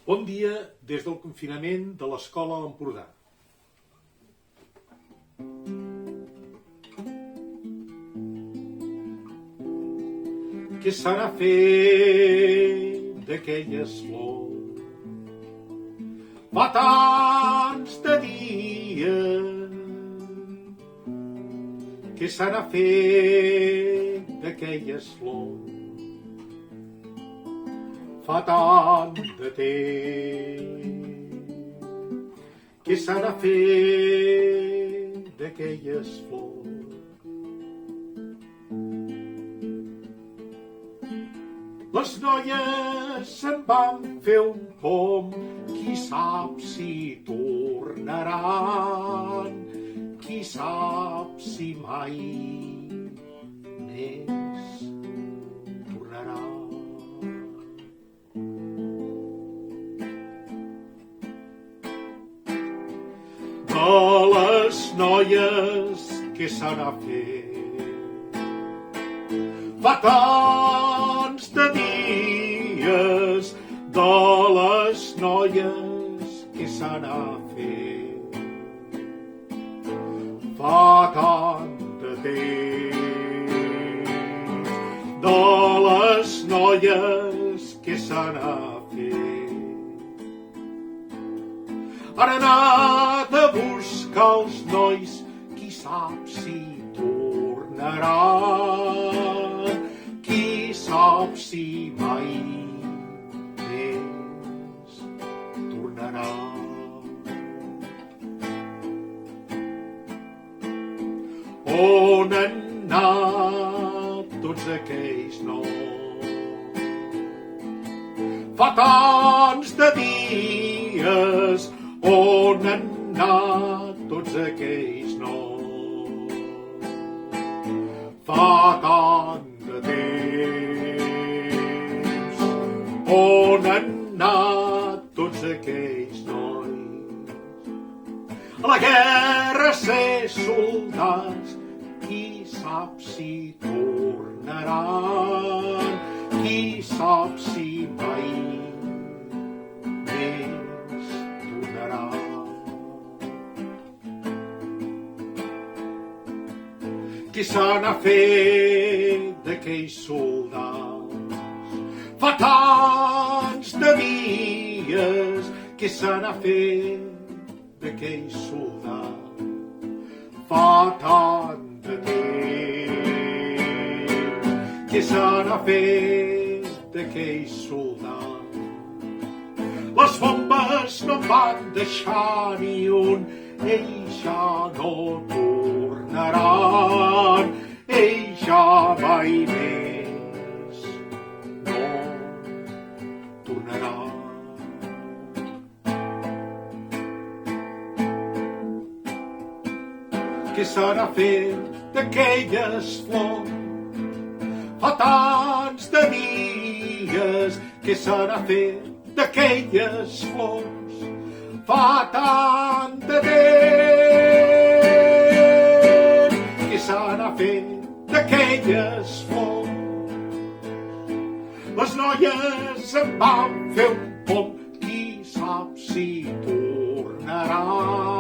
Bon dia des del confinament de l'Escola a l'Empordà. Què se n'ha fet d'aquelles flors? Fa tants de dies. Què se n'ha fet d'aquelles flors? Fa tant de temps. Què s'ha de fer d'aquelles flors? Les noies se'n van fer un pom, qui sap si tornaran, qui sap si mai més tornaran. De les noies que se n'ha fet fa tants de dies, de les noies que se n'ha fet fa tant de temps, de les noies que se n'ha fet. Han anat a buscar els nois, qui sap si tornaran, qui sap si mai més tornaran. On han anat tots aquells nois? Fa tants de dies. On han anat tots aquells nois? Fa tant de temps. On han anat tots aquells nois? A la guerra a ser soldats, qui sap si tornaran, qui sap si mai més tornaran. Què se n'ha fet d'aquells soldats? Fa tants de dies. Què se n'ha fet d'aquells soldats? Fa tant de temps. Què se n'ha fet d'aquells soldats? Les bombes no en van deixar ni un, ells ja no tornaran, ells ja mai més no tornaran. Què se n'ha fet d'aquelles flors? Fa tants de dies. Què se n'ha fet d'aquelles flors? Fa tant de temps. Què se n'ha fet d'aquelles flors? Les noies en van fer un pom, qui sap si tornaran,